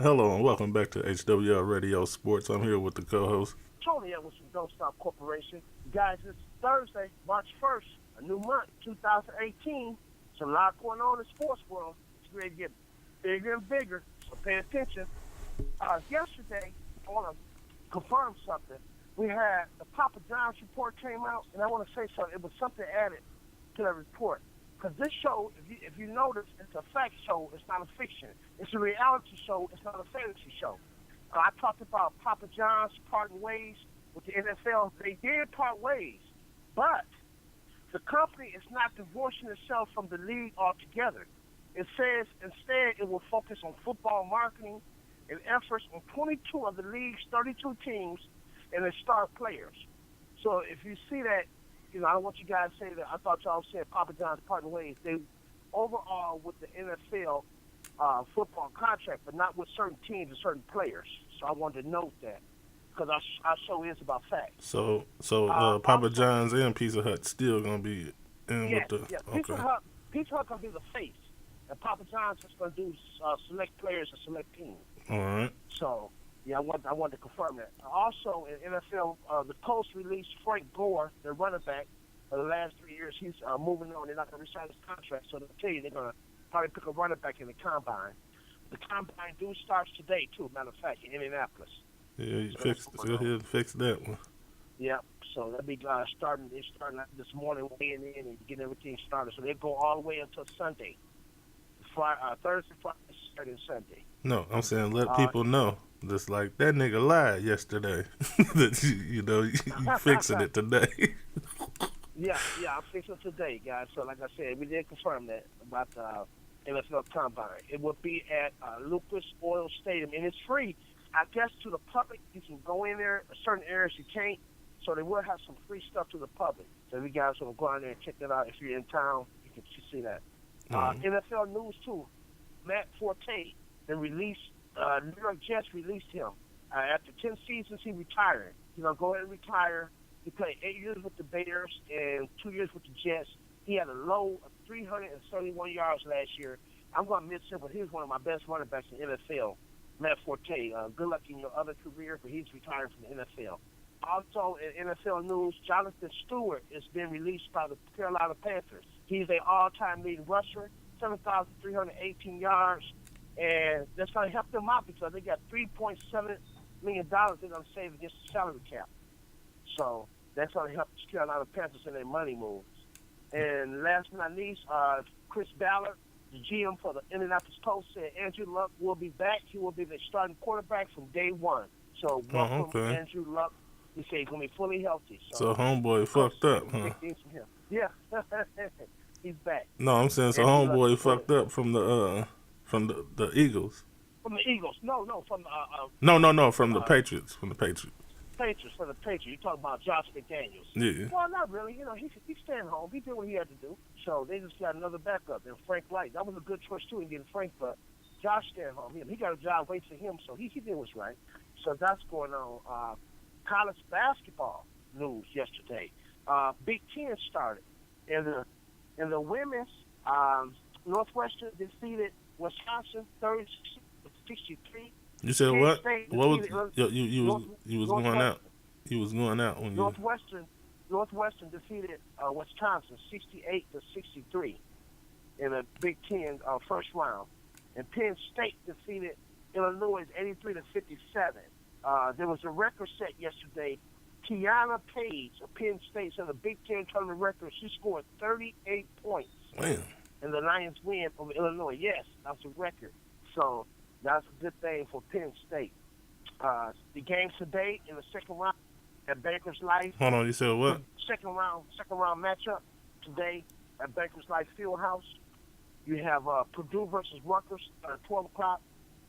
Hello and welcome back to HWL Radio Sports. I'm here with the co-host. Tony Edwards from Don't Stop Corporation. Guys, it's Thursday, March 1st, a new month, 2018. There's a lot going on in the sports world. It's ready to get bigger and bigger, so pay attention. Yesterday, I want to confirm something. We had the Papa John's report came out, and I want to say something. It was something added to the report. Because this show, if you notice, it's a fact show. It's not a fiction. It's a reality show. It's not a fantasy show. I talked about Papa John's parting ways with the NFL. They did part ways, but the company is not divorcing itself from the league altogether. It says instead it will focus on football marketing and efforts on 22 of the league's 32 teams and their star players. So if you see that, I don't want you guys to say that I thought y'all said Papa John's parting ways. They overall with the NFL football contract, but not with certain teams and certain players. So I wanted to note that because our show is about facts. So Papa John's and Pizza Hut still gonna be in Yes, with the yes. okay. Pizza Hut gonna be the face, and Papa John's is gonna do select players and select teams. All right. So yeah, I wanted to confirm that. Also in NFL, the Colts released Frank Gore, their running back, for the last 3 years. He's moving on. They're not gonna resign his contract, so they'll tell you they're gonna probably pick a running back in the combine. The combine starts today too. Matter of fact, in Indianapolis. Yeah, you fixed. Go ahead and fix that one. Yep. So they'll be starting. They're starting this morning, weighing in and getting everything started. So they go all the way until Sunday, Thursday, Friday, Saturday, and Sunday. No, I'm saying let people know. Just like that nigga lied yesterday. That you fixing it today. Yeah, I'm fixing it today, guys. So like I said, we did confirm that about the NFL Combine. It will be at Lucas Oil Stadium, and it's free. I guess to the public, you can go in there. Certain areas you can't. So they will have some free stuff to the public. So if you guys want to go out there and check that out, if you're in town, you can see that. NFL news too. Matt Forte, New York Jets released him. After 10 seasons, he retired. He's going to go ahead and retire. He played 8 years with the Bears and 2 years with the Jets. He had a low of 371 yards last year. I'm going to miss him, but he was one of my best running backs in the NFL. Matt Forte, good luck in your other career, but he's retired from the NFL. Also, in NFL news, Jonathan Stewart has been released by the Carolina Panthers. He's an all-time leading rusher, 7,318 yards, and that's going to help them out because they got $3.7 million they're going to save against the salary cap. So that's going to help the Carolina Panthers in their money moves. And last but not least, Chris Ballard, the GM for the Indianapolis Colts, said Andrew Luck will be back. He will be the starting quarterback from day one. So welcome, Andrew Luck. He said he's going to be fully healthy. So homeboy fucked up, huh? Yeah. He's back. No, I'm saying so homeboy fucked up from the Eagles. From the Eagles. No, from the No, from the Patriots. From the Patriots. For the Patriots. You talking about Josh McDaniels? Yeah. Well, not really. He's staying home. He did what he had to do. So they just got another backup, and Frank Light. That was a good choice too in getting Frank, but Josh staying home. He got a job waiting for him, so he did what's right. So that's going on. College basketball news yesterday. Big Ten started, in the women's, Northwestern defeated Wisconsin 36-63. You said what? What was you was going out? You was going out when Northwestern defeated Wisconsin 68-63 in the Big Ten first round, and Penn State defeated Illinois 83-57. There was a record set yesterday. Tiana Page of Penn State set a Big Ten tournament record. She scored 38 points. Damn. In the Lions win over Illinois. Yes, that's a record. So that's a good thing for Penn State. The games today in the second round at Bankers Life. Hold on, you said what? Second round matchup today at Bankers Life Fieldhouse. You have Purdue versus Rutgers at 12 o'clock.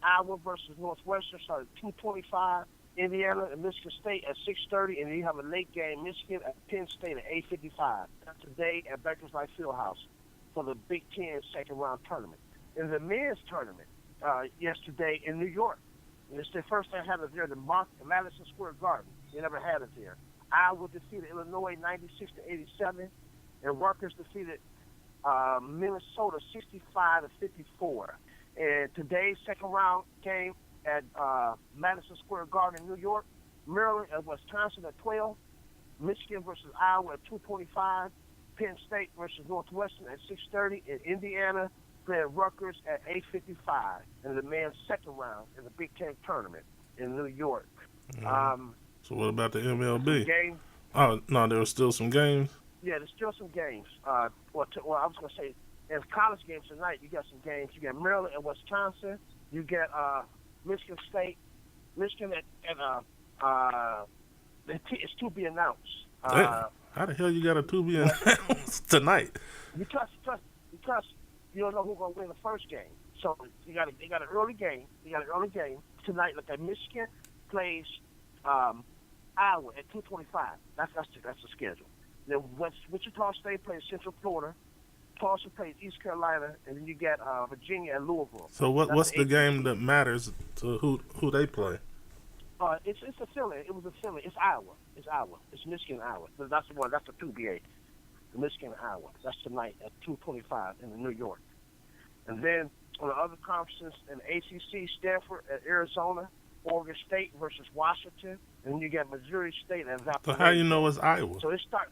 Iowa versus Northwestern started at 2:25. Indiana and Michigan State at 6:30, and you have a late game, Michigan at Penn State at 8:55. That's today at Bankers Life Fieldhouse for the Big Ten second round tournament. In the men's tournament, yesterday in New York, and it's the first time I had it there, the Madison Square Garden. They never had it there. Iowa defeated Illinois 96-87, and Rutgers defeated Minnesota 65-54. And today's second round game at Madison Square Garden in New York. Maryland and Wisconsin at 12. Michigan versus Iowa at 2:25. Penn State versus Northwestern at 6:30. And Indiana playing Rutgers at 8:55 in the men's second round in the Big Ten tournament in New York. So what about the MLB? Game. Oh, no, there were still some games? Yeah, there's still some games. Well, I was going to say, there's college games tonight. You got some games. You got Maryland and Wisconsin. You get Michigan State. Michigan it's to be announced. How the hell you got a to be announced tonight? Because you don't know who's going to win the first game. So they got an early game. You got an early game tonight. Look at Michigan plays Iowa at 2:25. That's the schedule. Then Wichita State plays Central Florida. Tulsa plays East Carolina, and then you got Virginia and Louisville. So what's the game that matters to who they play? It's a affiliate. It was a affiliate. It's Iowa. It's Michigan, Iowa. That's the one. That's the 2BA. Michigan, Iowa. That's tonight at 2:25 in New York. And then on the other conferences in ACC, Stanford at Arizona, Oregon State versus Washington, and then you got Missouri State and Valparaiso. So how you know it's Iowa? So it starts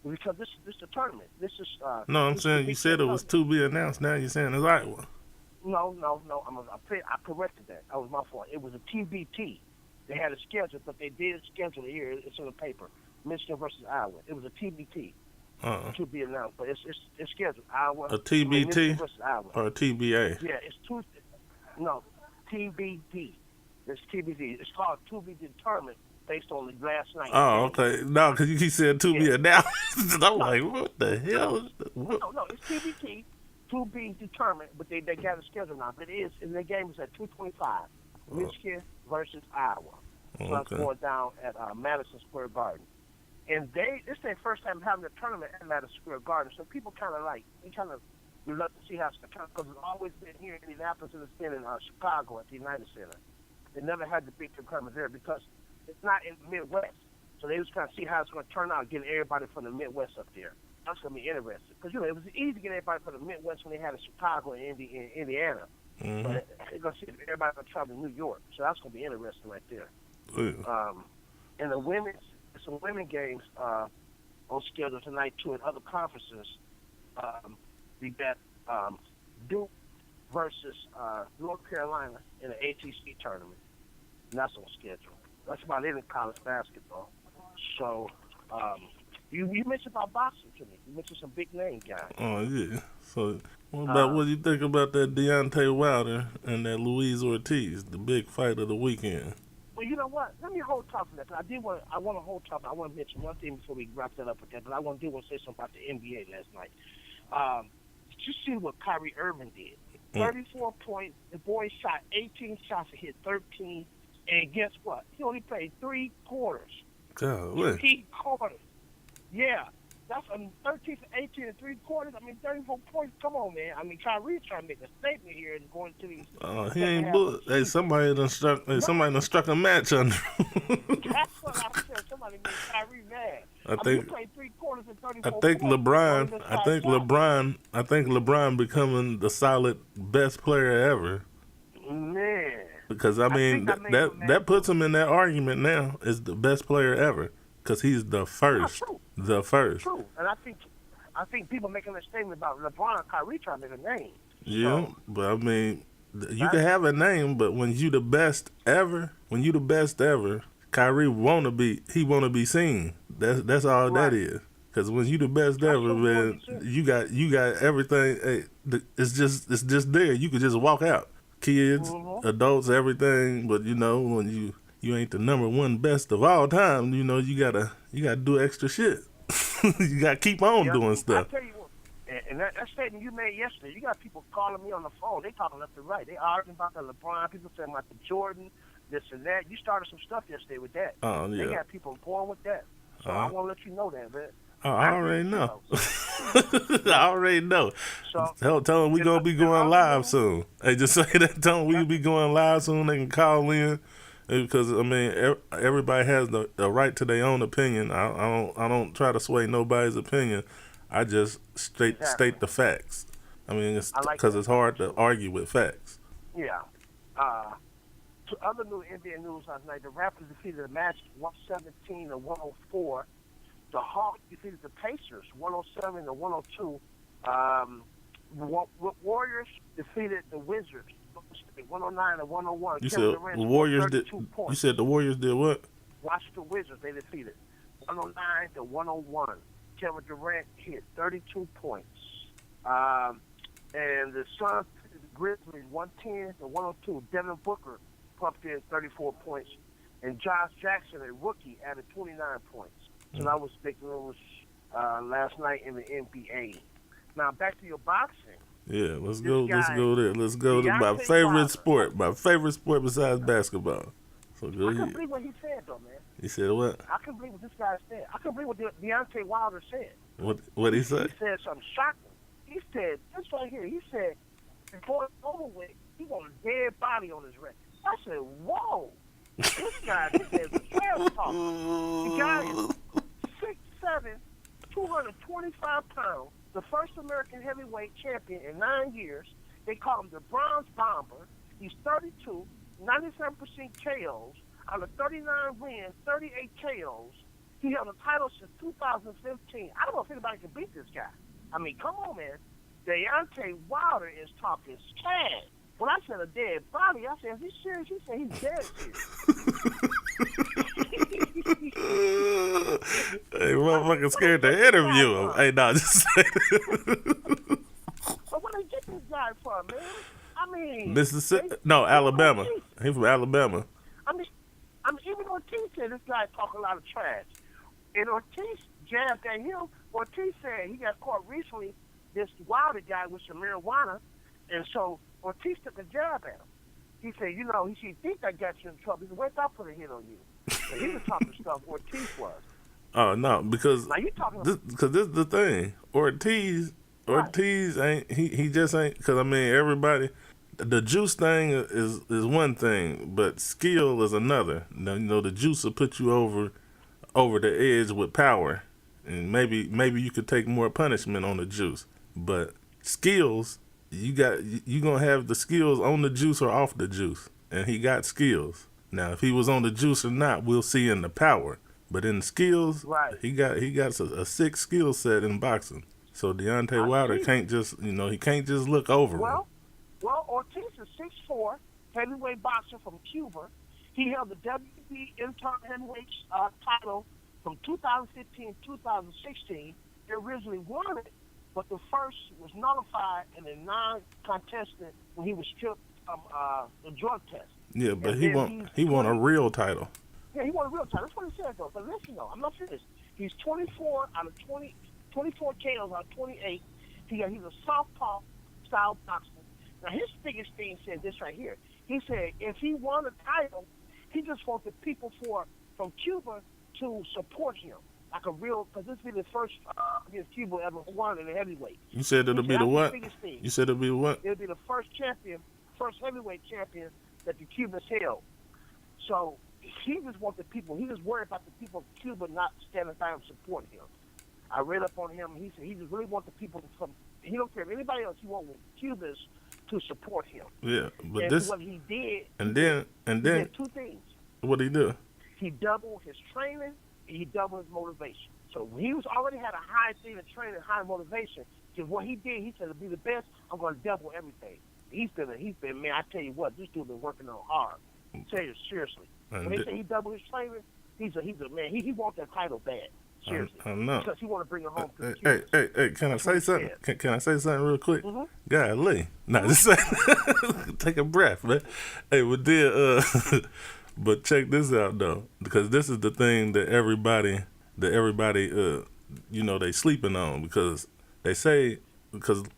because this is the tournament. This is no. I'm saying you said it was to be announced. Now you're saying it's Iowa. No. I corrected that. That was my fault. It was a TBT. They had a schedule, but they did schedule it here. It's on the paper. Michigan versus Iowa. It was a TBT. To be announced, but it's scheduled. Iowa. A TBT or a TBA? Yeah, it's TBD. It's TBD. It's called to be determined based on the last night. Oh, okay. No, because you said to be announced. I'm like, what the hell? No, it's TBT, to be determined, but they got a schedule now. But it is, and the game is at 2:25. Michigan versus Iowa. So that's going down at Madison Square Garden. And this is their first time having a tournament at Madison Square Garden. So people kind of would love to see how it's going to, because it's always been here in Indianapolis and it's been in Chicago at the United Center. They never had the big tournament there because it's not in the Midwest. So they just kind of see how it's going to turn out, getting everybody from the Midwest up there. That's going to be interesting. Because, it was easy to get everybody from the Midwest when they had it in Chicago and Indiana. Mm-hmm. But they're going to see everybody going to travel to New York. So that's going to be interesting right there. And the some women games on schedule tonight too in other conferences. We got Duke versus North Carolina in the ATC tournament, and that's on schedule. That's about it in college basketball. So you mentioned about boxing to me. You mentioned some big name guys. Oh yeah. So what do you think about that Deontay Wilder and that Luis Ortiz, the big fight of the weekend? Well, you know what? Let me hold top on that. I want to hold top. I want to mention one thing before we wrap that up with that. But I want to say something about the NBA last night. Did you see what Kyrie Irving did? 34 points. The boy shot 18 shots and hit 13. And guess what? He only played 3 quarters. God, 3 quarters. Yeah. That's 13 for 18 and 3 quarters. 34 points. Come on, man. Kyrie's trying to make a statement here and going to these. He ain't bullet. Hey, somebody done struck a match under. That's what I said. Somebody made Kyrie mad. He played 3 quarters and 34 points. I think LeBron becoming the solid best player ever. Man. Because that puts him in that argument now as the best player ever. Because he's the first. The first. True. And I think people making a statement about LeBron and Kyrie trying to make a name. Yeah, so, but you can have a name, but when you the best ever, Kyrie wanna be seen. That's all right. That is. Because when you the best ever, man, you got everything. Hey, it's just there. You could just walk out. Kids, adults, everything. But when you ain't the number one best of all time, you gotta do extra shit. You gotta keep on doing stuff. I tell you what, and that statement you made yesterday, you got people calling me on the phone. They talking left and right. They arguing about the LeBron. People saying about the Jordan, this and that. You started some stuff yesterday with that. Oh yeah. They got people going with that. So I want to let you know that, man. Oh, I already know. I already know. So, tell them we gonna be going live soon. Hey, just say that. Tell them we be going live soon. They can call in. Because everybody has the right to their own opinion. I don't try to sway nobody's opinion. I just state the facts. It's because it's hard to argue with facts. Yeah. To other new NBA news last night, the Raptors defeated the Magic 117-104. The Hawks defeated the Pacers 107-102. Warriors defeated the Wizards 109-101. You said the Warriors did. You said the Warriors did what? Watch the Wizards. They defeated 109-101. Kevin Durant hit 32 points. And the Suns, the Grizzlies 110-102. Devin Booker pumped in 34 points. And Josh Jackson, a rookie, added 29 points. So that was big news last night in the NBA. Now back to your boxing. Yeah, let's go there. Let's go to my favorite sport. My favorite sport besides basketball. So go I ahead. can't believe what he said, though, man. He said what? I can't believe what this guy said. I can't believe what Deontay Wilder said. What he said? He said something shocking. He said, this right here, he said, before it's over with, he want a dead body on his record. I said, whoa. This guy says trash talk. The guy is 6'7", 225 pounds, the first American heavyweight champion in 9 years. They call him the Bronze Bomber. He's 32, 97% KOs. Out of 39 wins, 38 KOs. He held a title since 2015. I don't know if anybody can beat this guy. I mean, come on, man. Deontay Wilder is talking trash. When I said a dead body, I said, is he serious? He said he's dead serious. Hey, motherfucker scared to interview him. Hey, no, just say But where they get this guy from, man? I mean... Mississippi? No, Alabama. He's from Alabama. I mean, even Ortiz said this guy talk a lot of trash. And Ortiz jabbed at him. Ortiz said he got caught recently, this Wilder guy with some marijuana, and so Ortiz took a jab at him. He said, you know, he think I got you in trouble. He said, wait, I put a hit on you. So he was talking stuff Ortiz was. Oh, no, because now you talking this is the thing. Ortiz ain't, he just ain't, because, I mean, everybody, the juice thing is one thing, but skill is another. Now, you know, the juice will put you over the edge with power, and maybe you could take more punishment on the juice. But skills, you gonna have the skills on the juice or off the juice, and he got skills. Now, if he was on the juice or not, we'll see in the power. But in the skills, right, he got a sick skill set in boxing. So Deontay Wilder can't just, he can't just look over him. Well, Ortiz is 6'4", heavyweight boxer from Cuba. He held the WB interim heavyweight title from 2015 to 2016. He originally won it, but the first was nullified in a non-contested when he was stripped from the drug test. Yeah, but he won a real title. Yeah, he won a real title. That's what he said, though. But listen, though, I'm not finished. He's 24 out of 24 KOs out of 28. He's a southpaw-style boxer. Now, his biggest thing said this right here. He said if he won a title, he just wants the people from Cuba to support him. Like a real, because this will be the first against Cuba ever won in a heavyweight. You said it'll be the what? You said it'll be what? It'll be the first heavyweight champion that the Cubans held. So he just wants the people. He just worried about the people of Cuba not standing by and supporting him. I read up on him. He said he just really wants the people from. He don't care if anybody else. He wants Cubans to support him. Yeah, but and this what he did. And then he did two things. What did he do? He doubled his training. He doubled his motivation. So he already had a high thing of training, high motivation. Because what he did, he said to be the best, I'm going to double everything. He's been, man, I tell you what, this dude been working on hard. I tell you seriously. When they say he doubled his training, he's a man. He wants that title bad. Seriously. I know. Because he want to bring it home to the Hey, can I say something? Can I say something real quick? Mm-hmm. Golly. No, just say, take a breath, man. Hey, but check this out, though, because this is the thing that everybody, they sleeping on, because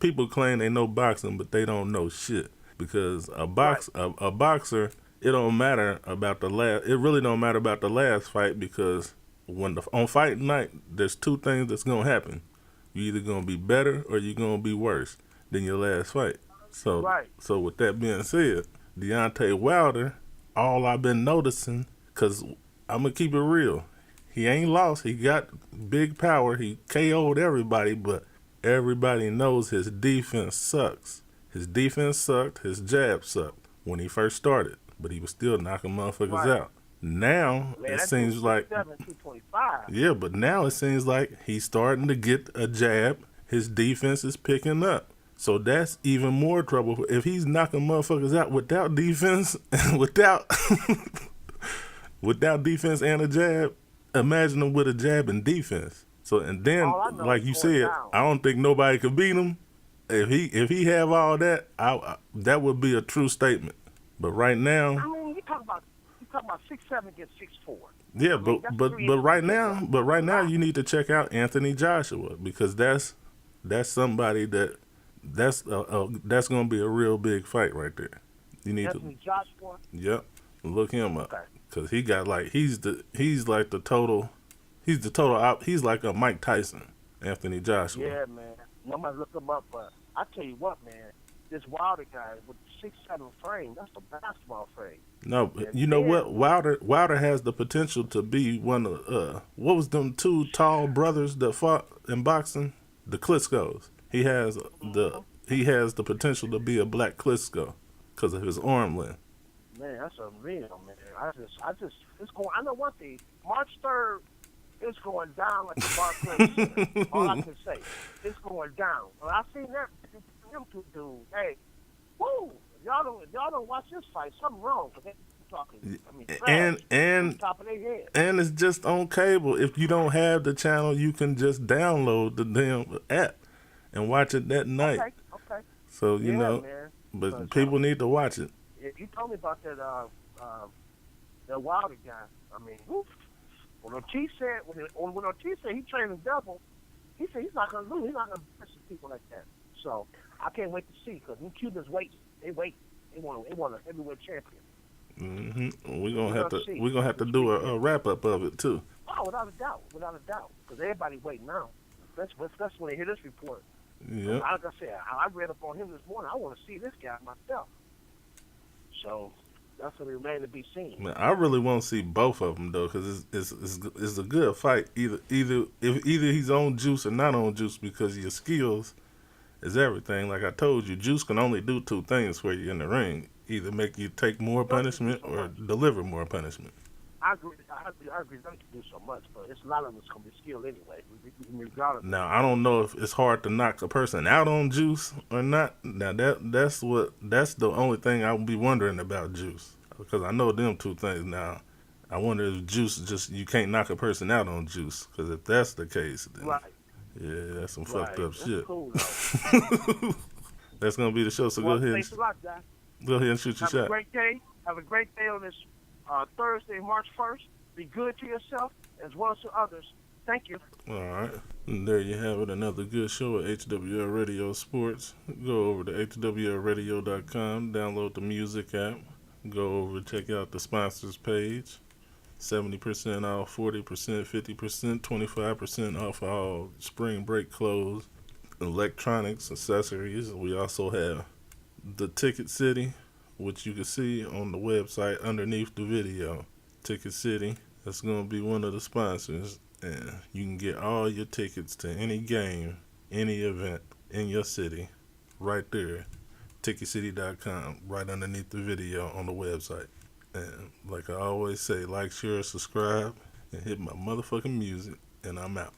people claim they know boxing, but they don't know shit. Because a boxer, it really don't matter about the last fight, because on fight night, there's two things that's gonna happen. You're either gonna be better or you're gonna be worse than your last fight. So with that being said, Deontay Wilder, all I've been noticing, because I'm going to keep it real, he ain't lost. He got big power. He KO'd everybody, but everybody knows his defense sucks. His defense sucked. His jab sucked when he first started. but he was still knocking motherfuckers Right. out. Now Man, it that seems dude's like 6'7", 225. yeah, but now it seems like he's starting to get a jab. His defense is picking up. So that's even more trouble. If he's knocking motherfuckers out without defense, without without defense and a jab, imagine him with a jab and defense. So and then, All I know like is you going said, down. I don't think nobody could beat him. If he have all that, that would be a true statement. But right now, I mean, you talking about 6'7" against 6'4". yeah, I mean, that's but 3 inches right difference. now, you need to check out Anthony Joshua because that's somebody that's gonna be a real big fight right there. You need Anthony Joshua. yep, look him up Okay. because he got like he's like the total he's like a Mike Tyson, Anthony Joshua. Yeah, man. I'm gonna look him up, but I tell you what, man, this Wilder guy with 6'7" frame, that's a basketball frame. No, Yeah, you know yeah. what? Wilder has the potential to be one of what was them two tall brothers that fought in boxing? The Klitschko's. He has the potential to be a black Klitschko because of his arm length. Man, that's unreal, man. It's going. I know one thing. March 3rd, it's going down like a bar crazy. All I can say, it's going down. When I seen that, them two dudes, hey, woo! Y'all don't watch this fight. Something wrong. 'Cause they talking. I mean, trash. And Top of their head. and it's just on cable. If you don't have the channel, you can just download the damn app and watch it that night. Okay. So you Yeah, know, man. but people need to watch it. You told me about that Wilder guy. I mean, woof. When Ortiz said he trained him double, he said he's not gonna lose. He's not gonna mess with people like that. So I can't wait to see because them Cubans wait. They wait. They want a heavyweight champion. Mm-hmm. We're gonna have to do a wrap up of it too. Oh, without a doubt, because everybody waiting now. That's when they hear this report. Yeah. Like I said, I read up on him this morning. I want to see this guy myself. So that's what remains to be seen. Man, I really want to see both of them though, because it's a good fight. Either he's on juice or not on juice, because your skills is everything. Like I told you, juice can only do two things for you in the ring: either make you take more punishment or deliver more punishment. I agree. I agree. They can do so much, but it's a lot of it's gonna be skill anyway. Regardless. Now I don't know if it's hard to knock a person out on juice or not. Now that's the only thing I would be wondering about juice, because I know them two things. Now I wonder if juice is just you can't knock a person out on juice, because if that's the case, then Right. yeah, that's some fucked up That's shit. cool, though. That's gonna be the show. So Well, go ahead, thanks a lot, guys. go ahead and shoot your Have a shot. great day. Have a great day on this Thursday, March 1st. Be good to yourself as well as to others. Thank you. All right. And there you have it. Another good show at HWL Radio Sports. Go over to HWLRADIO.com. Download the music app. Go over, check out the sponsors page. 70% off, 40%, 50%, 25% off all spring break clothes, electronics, accessories. We also have the Ticket City, which you can see on the website underneath the video. Ticket City, that's going to be one of the sponsors, and you can get all your tickets to any game, any event in your city right there. TicketCity.com, right underneath the video on the website. And like I always say, like, share, subscribe, and hit my motherfucking music, and I'm out.